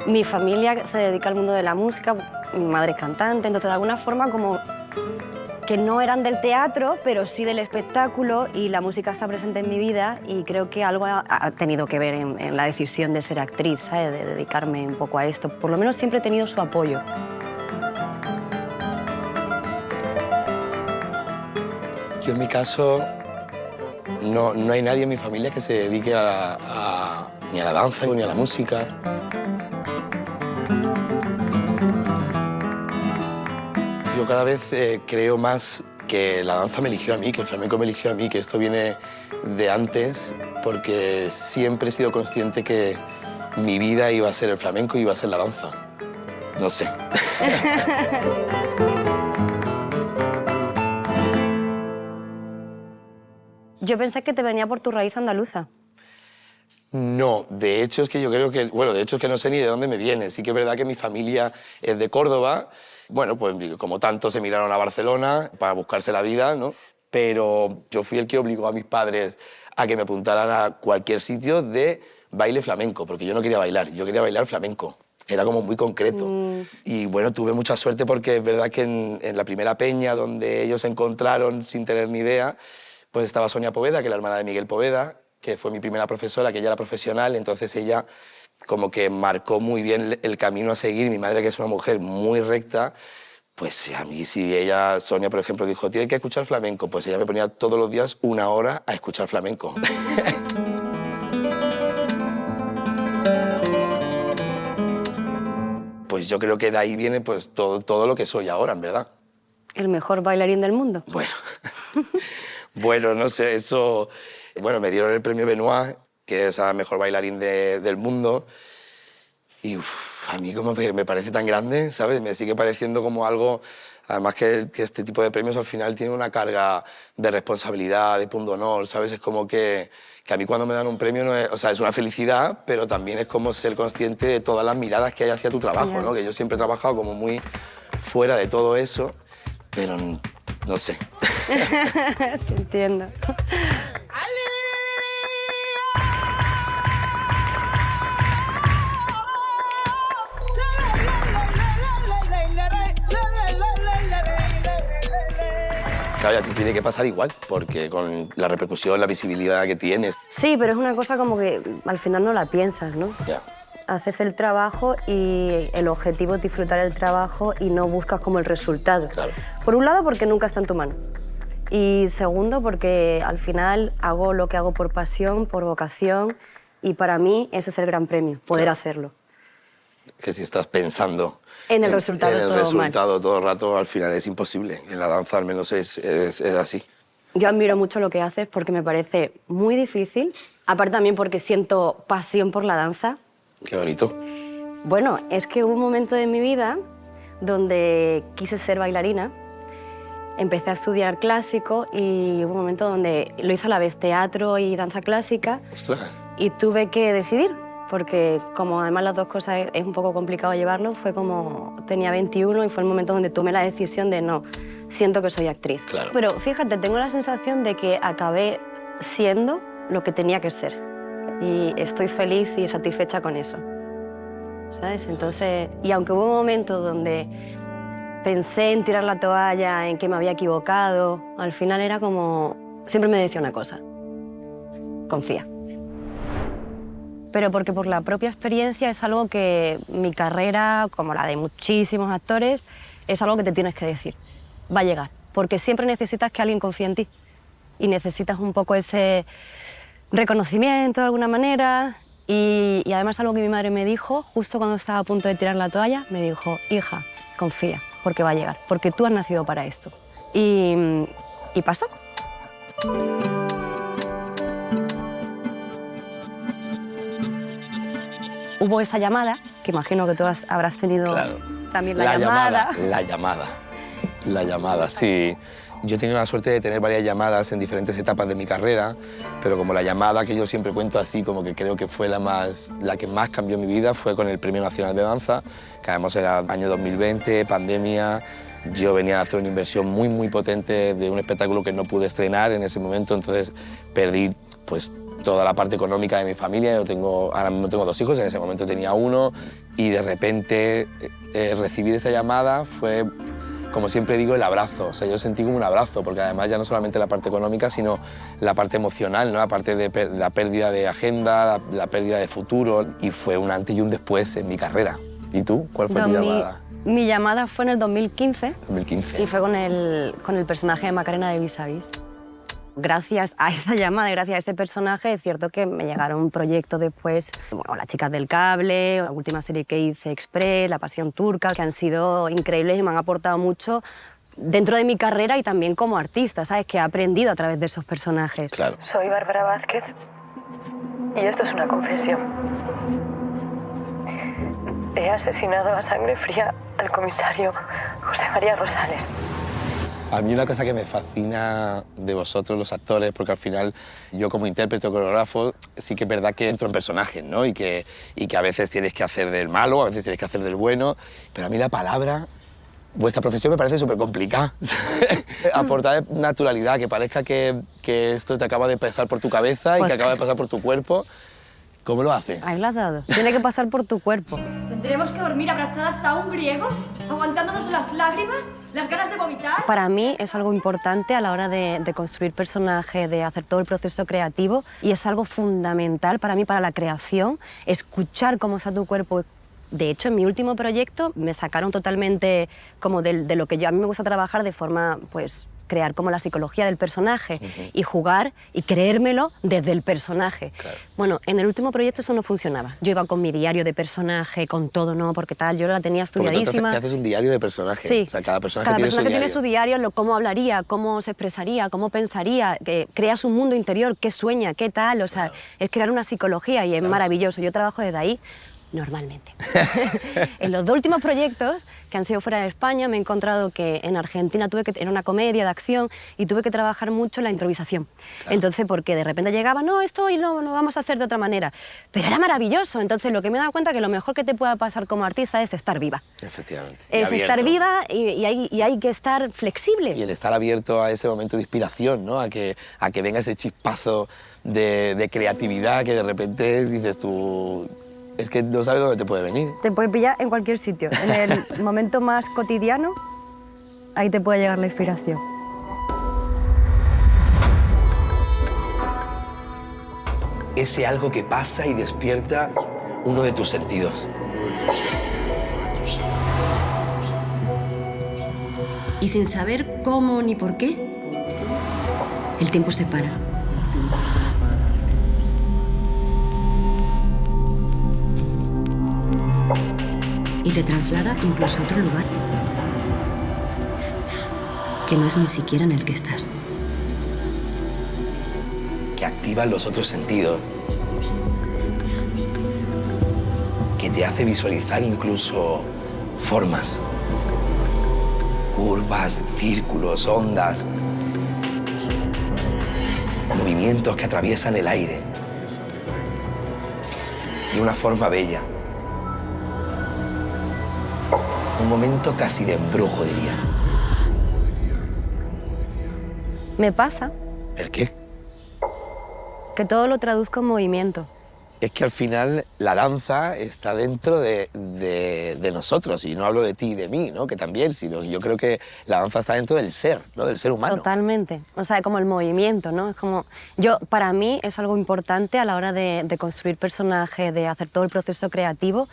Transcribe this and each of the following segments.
Mi familia se dedica al mundo de la música, mi madre es cantante, entonces de alguna forma como que no eran del teatro, pero sí del espectáculo, y la música está presente en mi vida y creo que algo ha tenido que ver en la decisión de ser actriz, ¿sabes? De dedicarme un poco a esto. Por lo menos siempre he tenido su apoyo. Yo en mi caso no hay nadie en mi familia que se dedique ni a la danza ni a la música. Yo cada vez creo más que la danza me eligió a mí, que el flamenco me eligió a mí, que esto viene de antes, porque siempre he sido consciente que mi vida iba a ser el flamenco y iba a ser la danza. No sé. Yo pensé que te venía por tu raíz andaluza. No, de hecho es que yo creo que, bueno, de hecho es que no sé ni de dónde me viene. Sí que es verdad que mi familia es de Córdoba. Bueno, pues como tantos se emigraron a Barcelona para buscarse la vida, ¿no? Pero yo fui el que obligó a mis padres a que me apuntaran a cualquier sitio de baile flamenco, porque yo no quería bailar, yo quería bailar flamenco. Era como muy concreto. Y bueno, tuve mucha suerte porque es verdad que en la primera peña donde ellos se encontraron sin tener ni idea, pues estaba Sonia Poveda, que es la hermana de Miguel Poveda, que fue mi primera profesora, que ella era profesional, entonces ella como que marcó muy bien el camino a seguir. Mi madre, que es una mujer muy recta, pues a mí, si ella, Sonia, por ejemplo, dijo, tienes que escuchar flamenco, pues ella me ponía todos los días 1 hora a escuchar flamenco. Pues yo creo que de ahí viene pues todo lo que soy ahora, en verdad. ¿El mejor bailarín del mundo? Bueno, bueno, no sé, eso... Bueno, me dieron el premio Benoit, que es el mejor bailarín del mundo, y a mí como que me parece tan grande, ¿sabes? Me sigue pareciendo como algo... Además que este tipo de premios al final tiene una carga de responsabilidad, de punto honor, ¿sabes? Es como que a mí cuando me dan un premio, no es, o sea, es una felicidad, pero también es como ser consciente de todas las miradas que hay hacia tu trabajo, ¿no? Que yo siempre he trabajado como muy fuera de todo eso, pero no sé. Te entiendo. Claro, a ti tiene que pasar igual, porque con la repercusión, la visibilidad que tienes... Sí, pero es una cosa como que al final no la piensas, ¿no? Ya. Haces el trabajo y el objetivo es disfrutar el trabajo y no buscas como el resultado. Claro. Por un lado, porque nunca está en tu mano. Y segundo, porque al final hago lo que hago por pasión, por vocación, y para mí ese es el gran premio, poder hacerlo. Que si estás pensando en el resultado todo el rato, al final es imposible. En la danza al menos es así. Yo admiro mucho lo que haces porque me parece muy difícil, aparte también porque siento pasión por la danza. Qué bonito. Bueno, es que hubo un momento de mi vida donde quise ser bailarina, empecé a estudiar clásico y hubo un momento donde lo hice a la vez teatro y danza clásica. ¡Ostras! Y tuve que decidir, porque como además las dos cosas es un poco complicado llevarlo, fue como tenía 21 y fue el momento donde tomé la decisión de no, siento que soy actriz. Claro. Pero fíjate, tengo la sensación de que acabé siendo lo que tenía que ser y estoy feliz y satisfecha con eso, ¿sabes? Entonces, y aunque hubo un momento donde pensé en tirar la toalla, en que me había equivocado, al final era como, siempre me decía una cosa, confía. Pero porque por la propia experiencia es algo que mi carrera, como la de muchísimos actores, es algo que te tienes que decir. Va a llegar, porque siempre necesitas que alguien confíe en ti. Y necesitas un poco ese reconocimiento de alguna manera. Y además algo que mi madre me dijo, justo cuando estaba a punto de tirar la toalla, me dijo, hija, confía, porque va a llegar, porque tú has nacido para esto. Y pasó. Hubo esa llamada, que imagino que tú habrás tenido también la llamada. La llamada, sí. Yo he tenido la suerte de tener varias llamadas en diferentes etapas de mi carrera, pero como la llamada que yo siempre cuento así, como que creo que fue la que más cambió mi vida, fue con el Premio Nacional de Danza, que además era año 2020, pandemia. Yo venía a hacer una inversión muy potente de un espectáculo que no pude estrenar en ese momento, entonces perdí pues toda la parte económica de mi familia. Ahora mismo tengo 2 hijos, en ese momento tenía 1, y de repente recibir esa llamada fue, como siempre digo, el abrazo. O sea, yo sentí como un abrazo, porque además ya no solamente la parte económica, sino la parte emocional, ¿no? La parte de la pérdida de agenda, la pérdida de futuro, y fue un antes y un después en mi carrera. ¿Y tú? ¿Cuál fue tu llamada? Mi llamada fue en el 2015. 2015. Y fue con el personaje de Macarena de Vis a Vis. Gracias a esa llamada y gracias a ese personaje, es cierto que me llegaron proyectos después, bueno, Las chicas del cable, la última serie que hice, Express, La pasión turca, que han sido increíbles y me han aportado mucho dentro de mi carrera y también como artista, ¿sabes? Que he aprendido a través de esos personajes. Claro. Soy Bárbara Vázquez y esto es una confesión. He asesinado a sangre fría al comisario José María Rosales. A mí una cosa que me fascina de vosotros, los actores, porque al final yo como intérprete o coreógrafo sí que es verdad que entro en personajes, ¿no? Y que a veces tienes que hacer del malo, a veces tienes que hacer del bueno, pero a mí la palabra, vuestra profesión me parece súper complicada. Aportar naturalidad, que parezca que esto te acaba de pasar por tu cabeza y que acaba de pasar por tu cuerpo. ¿Cómo lo haces? Ahí lo has dado. Tiene que pasar por tu cuerpo. ¿Tendremos que dormir abrazadas a un griego? ¿Aguantándonos las lágrimas? ¿Las ganas de vomitar? Para mí es algo importante a la hora de construir personajes, de hacer todo el proceso creativo, y es algo fundamental para mí, para la creación, escuchar cómo está tu cuerpo. De hecho, en mi último proyecto me sacaron totalmente como de lo que a mí me gusta trabajar de forma, pues, crear como la psicología del personaje y jugar y creérmelo desde el personaje. Claro. Bueno, en el último proyecto eso no funcionaba. Yo iba con mi diario de personaje, con todo, ¿no? Porque tal, yo la tenía estudiadísima. Porque tú te haces un diario de personaje. Sí. O sea, cada personaje Cada tiene personaje su diario. tiene su diario, cómo hablaría, cómo se expresaría, cómo pensaría, que creas un mundo interior, qué sueña, qué tal, o sea, es crear una psicología y es maravilloso. Yo trabajo desde ahí. Normalmente. En los 2 últimos proyectos que han sido fuera de España me he encontrado que en Argentina era una comedia de acción y tuve que trabajar mucho la improvisación. Claro. Entonces, porque de repente llegaba, no, esto y no, lo vamos a hacer de otra manera. Pero era maravilloso. Entonces, lo que me he dado cuenta es que lo mejor que te pueda pasar como artista es estar viva. Efectivamente. Es estar viva y hay que estar flexible. Y el estar abierto a ese momento de inspiración, ¿no? A que venga ese chispazo de creatividad que de repente dices tú... Es que no sabes dónde te puede venir. Te puede pillar en cualquier sitio. En el momento más cotidiano, ahí te puede llegar la inspiración. Ese algo que pasa y despierta uno de tus sentidos. Y sin saber cómo ni por qué, el tiempo se para. Y te traslada incluso a otro lugar que no es ni siquiera en el que estás. Que activa los otros sentidos. Que te hace visualizar incluso formas. Curvas, círculos, ondas. Movimientos que atraviesan el aire. De una forma bella. Un momento casi de embrujo, diría. Me pasa ¿El qué? que todo lo traduzco en movimiento. Es que al final la danza está dentro de nosotros, y no hablo de ti y de mí, ¿no? Que también, sino yo creo que la danza está dentro del ser, ¿no? Del ser humano. Totalmente. O sea, como el movimiento, ¿no? Es como... Para mí es algo importante a la hora de construir personajes, de hacer todo el proceso creativo.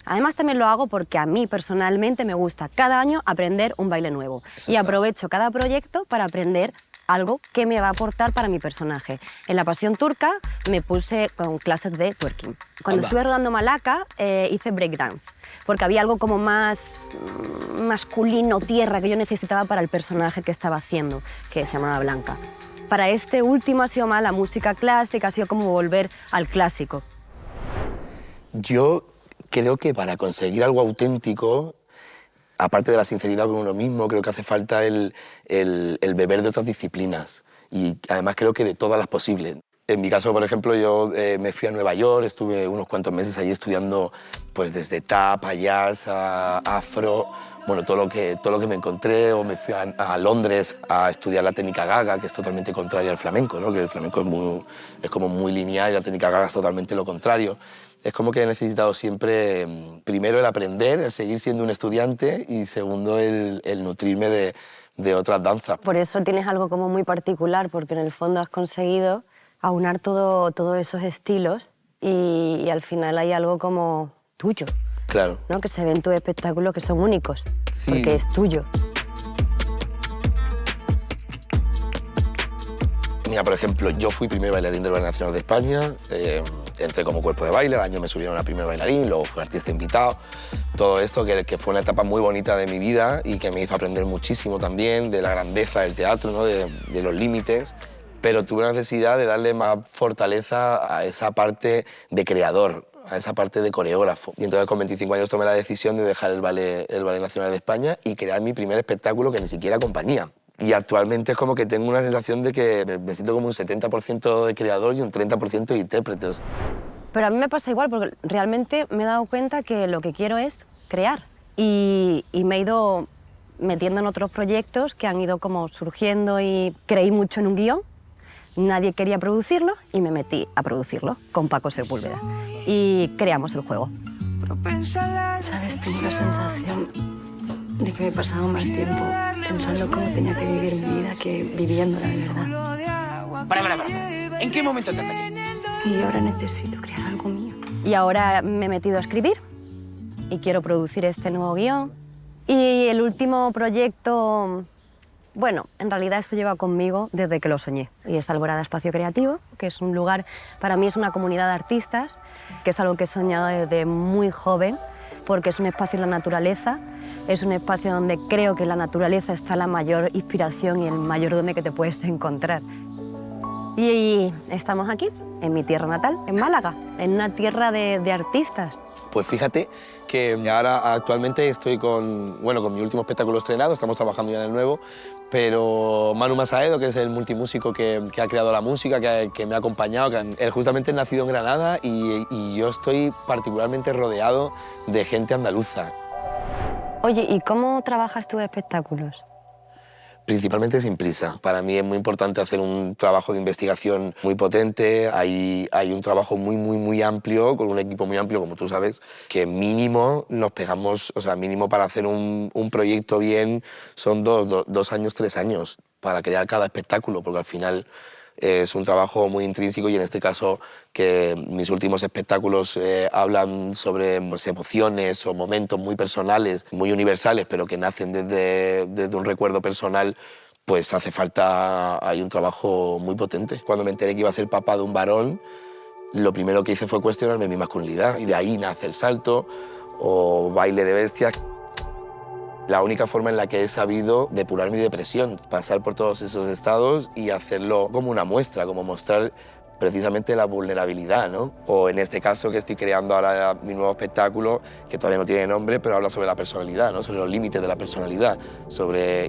Además, también lo hago porque a mí personalmente me gusta cada año aprender un baile nuevo. Y aprovecho cada proyecto para aprender algo que me va a aportar para mi personaje. En La pasión turca me puse con clases de twerking. Cuando estuve rodando Malaca hice breakdance, porque había algo como más masculino, tierra, que yo necesitaba para el personaje que estaba haciendo, que se llamaba Blanca. Para este último ha sido más la música clásica, ha sido como volver al clásico. Yo creo que para conseguir algo auténtico, aparte de la sinceridad con uno mismo, creo que hace falta el beber de otras disciplinas. Y además creo que de todas las posibles. En mi caso, por ejemplo, yo me fui a Nueva York, estuve unos cuantos meses allí estudiando pues desde tap, a jazz, a afro, bueno, todo lo que me encontré, o me fui a Londres a estudiar la técnica Gaga, que es totalmente contraria al flamenco, ¿no? Que el flamenco es como muy lineal y la técnica Gaga es totalmente lo contrario. Es como que he necesitado siempre, primero, el aprender, el seguir siendo un estudiante, y segundo, el nutrirme de otras danzas. Por eso tienes algo como muy particular, porque en el fondo has conseguido aunar todos esos estilos y al final hay algo como tuyo. Claro. ¿No? Que se ven en tus espectáculos que son únicos, Sí. porque es tuyo. Mira, por ejemplo, yo fui primer bailarín del Ballet Nacional de España, entré como cuerpo de baile, al año me subieron a primer bailarín, luego fui artista invitado. Todo esto que fue una etapa muy bonita de mi vida y que me hizo aprender muchísimo también de la grandeza del teatro, ¿no? de los límites, pero tuve la necesidad de darle más fortaleza a esa parte de creador, a esa parte de coreógrafo. Y entonces con 25 años tomé la decisión de dejar el Ballet Nacional de España y crear mi primer espectáculo, que ni siquiera compañía. Y actualmente es como que tengo una sensación de que me siento como un 70% de creador y un 30% de intérprete. Pero a mí me pasa igual, porque realmente me he dado cuenta que lo que quiero es crear. Y me he ido metiendo en otros proyectos que han ido como surgiendo, y creí mucho en un guión. Nadie quería producirlo y me metí a producirlo con Paco Sepúlveda. Y creamos el juego. ¿Sabes? Tengo la sensación de que me he pasado más tiempo pensando cómo tenía que vivir mi vida que viviéndola de verdad. Para. ¿En qué momento te perdí? Y ahora necesito crear algo mío. Y ahora me he metido a escribir y quiero producir este nuevo guión. Y el último proyecto, bueno, en realidad esto lleva conmigo desde que lo soñé. Y es Alborada Espacio Creativo, que es un lugar, para mí es una comunidad de artistas, que es algo que he soñado desde muy joven, porque es un espacio en la naturaleza, es un espacio donde creo que en la naturaleza está la mayor inspiración y el mayor donde que te puedes encontrar. Y estamos aquí, en mi tierra natal, en Málaga, en una tierra de artistas. Pues fíjate que ahora actualmente estoy con mi último espectáculo estrenado, estamos trabajando ya en el nuevo, pero Manu Masaedo, que es el multimúsico que ha creado la música, que me ha acompañado, él justamente es nacido en Granada y yo estoy particularmente rodeado de gente andaluza. Oye, ¿y cómo trabajas tus espectáculos? Principalmente sin prisa. Para mí es muy importante hacer un trabajo de investigación muy potente. Hay un trabajo muy amplio, con un equipo muy amplio, como tú sabes, que mínimo nos pegamos, o sea, mínimo para hacer un proyecto bien son 2 años, 3 años para crear cada espectáculo, porque al final es un trabajo muy intrínseco y en este caso que mis últimos espectáculos hablan sobre emociones o momentos muy personales, muy universales, pero que nacen desde un recuerdo personal, pues hace falta, hay un trabajo muy potente. Cuando me enteré que iba a ser papá de un varón, lo primero que hice fue cuestionarme mi masculinidad y de ahí nace el salto o baile de bestias. La única forma en la que he sabido depurar mi depresión, pasar por todos esos estados y hacerlo como una muestra, como mostrar precisamente la vulnerabilidad, ¿no? O en este caso que estoy creando ahora mi nuevo espectáculo, que todavía no tiene nombre, pero habla sobre la personalidad, ¿no? Sobre los límites de la personalidad,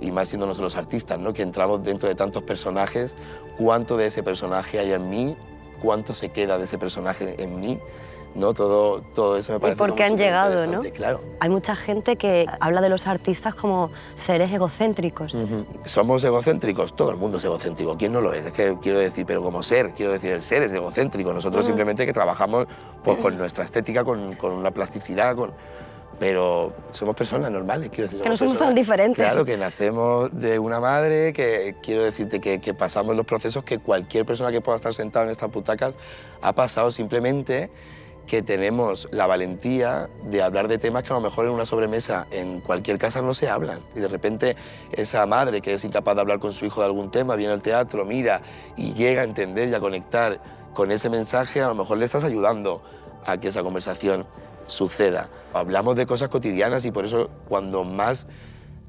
y más siendo nosotros los artistas, ¿no? Que entramos dentro de tantos personajes, cuánto de ese personaje hay en mí, cuánto se queda de ese personaje en mí, ¿no? Todo eso me parece. ¿Y por qué han llegado, no? Claro. Hay mucha gente que habla de los artistas como seres egocéntricos. ¿Somos egocéntricos? Todo el mundo es egocéntrico. ¿Quién no lo es? Es que quiero decir, pero como ser, quiero decir, el ser es egocéntrico. Nosotros simplemente que trabajamos pues, con nuestra estética, con una plasticidad, pero somos personas normales, quiero decir. Que no somos tan diferentes. Claro, que nacemos de una madre, que quiero decirte que pasamos los procesos que cualquier persona que pueda estar sentada en estas butacas ha pasado, simplemente que tenemos la valentía de hablar de temas que a lo mejor en una sobremesa en cualquier casa no se hablan. Y de repente esa madre que es incapaz de hablar con su hijo de algún tema, viene al teatro, mira y llega a entender y a conectar con ese mensaje, a lo mejor le estás ayudando a que esa conversación suceda. Hablamos de cosas cotidianas y por eso cuando más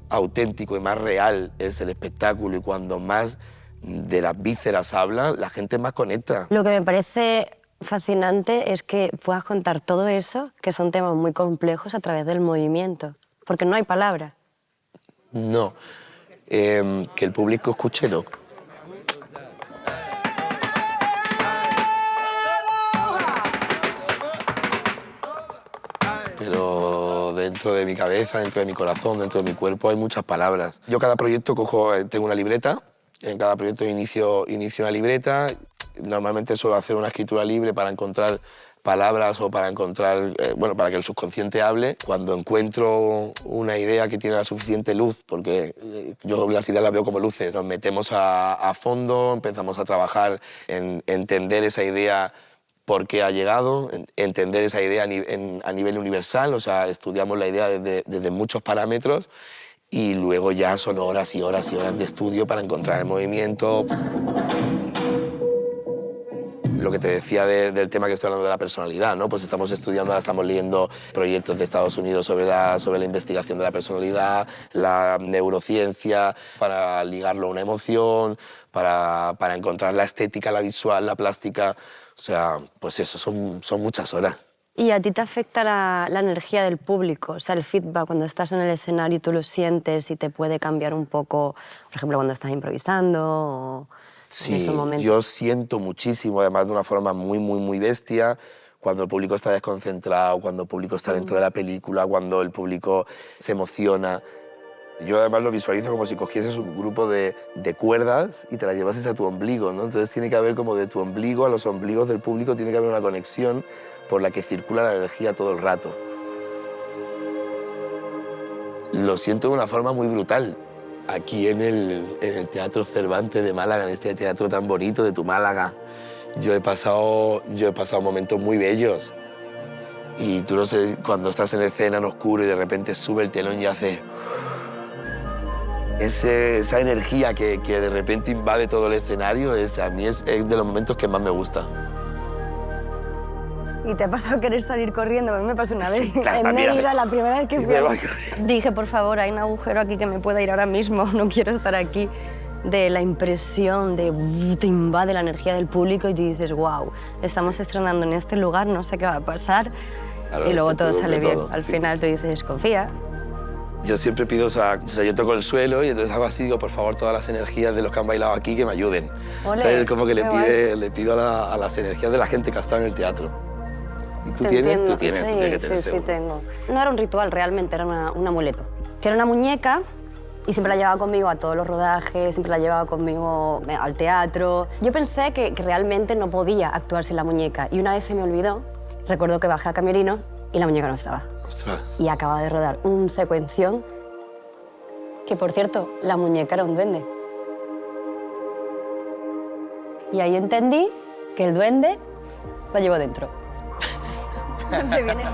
auténtico y más real es el espectáculo y cuando más de las vísceras habla, la gente más conecta. Lo que me parece fascinante es que puedas contar todo eso, que son temas muy complejos, a través del movimiento, porque no hay palabras. No, que el público escúchelo. Pero dentro de mi cabeza, dentro de mi corazón, dentro de mi cuerpo hay muchas palabras. Yo cada proyecto tengo una libreta, en cada proyecto inicio una libreta. Normalmente suelo hacer una escritura libre para encontrar palabras o para encontrar, para que el subconsciente hable. Cuando encuentro una idea que tiene la suficiente luz, porque yo las ideas las veo como luces, nos metemos a fondo, empezamos a trabajar en entender esa idea por qué ha llegado, entender esa idea a nivel universal, o sea, estudiamos la idea desde muchos parámetros y luego ya son horas y horas y horas de estudio para encontrar el movimiento. Lo que te decía del tema que estoy hablando de la personalidad, ¿no? Pues estamos estudiando, ahora estamos leyendo proyectos de Estados Unidos sobre la investigación de la personalidad, la neurociencia, para ligarlo a una emoción, para encontrar la estética, la visual, la plástica. O sea, pues eso, son muchas horas. ¿Y a ti te afecta la energía del público? O sea, el feedback, cuando estás en el escenario y tú lo sientes y te puede cambiar un poco, por ejemplo, cuando estás improvisando o... Sí, yo siento muchísimo, además de una forma muy, muy, muy bestia, cuando el público está desconcentrado, cuando el público está dentro de la película, cuando el público se emociona. Yo además lo visualizo como si cogieses un grupo de cuerdas y te las llevases a tu ombligo, ¿no? Entonces tiene que haber como de tu ombligo a los ombligos del público, tiene que haber una conexión por la que circula la energía todo el rato. Lo siento de una forma muy brutal. Aquí en el Teatro Cervantes de Málaga, en este teatro tan bonito de tu Málaga, yo he pasado momentos muy bellos. Y tú no sé, cuando estás en escena en oscuro y de repente sube el telón y hace... Esa energía que de repente invade todo el escenario, a mí es de los momentos que más me gusta. ¿Y te ha pasado querer salir corriendo? A mí me pasó una vez. Sí, claro, en también. Mérida, la primera vez que Me voy fui. Dije, por favor, hay un agujero aquí que me pueda ir ahora mismo, no quiero estar aquí. De la impresión te invade la energía del público y tú dices, wow, estamos estrenando en este lugar, no sé qué va a pasar. Ahora y luego todo todo, sale bien. todo. Al Sí, final sí. tú dices, confía. Yo siempre pido, o sea, yo toco el suelo y entonces hago así, digo, por favor, todas las energías de los que han bailado aquí que me ayuden. Ole, ¿Sabes? Como que qué le pido a las energías de la gente que ha estado en el teatro. ¿Y tú Te tienes? entiendo. Tú tienes, Sí, tú tienes que tener sí, seguro. tengo. No era un ritual realmente, era un amuleto. Que era una muñeca y siempre la llevaba conmigo a todos los rodajes, siempre la llevaba conmigo al teatro. Yo pensé que realmente no podía actuar sin la muñeca y una vez se me olvidó, recuerdo que bajé a camerino y la muñeca no estaba. Ostras. Y acababa de rodar un secuención que, por cierto, la muñeca era un duende. Y ahí entendí que el duende lo llevo dentro. Me viene.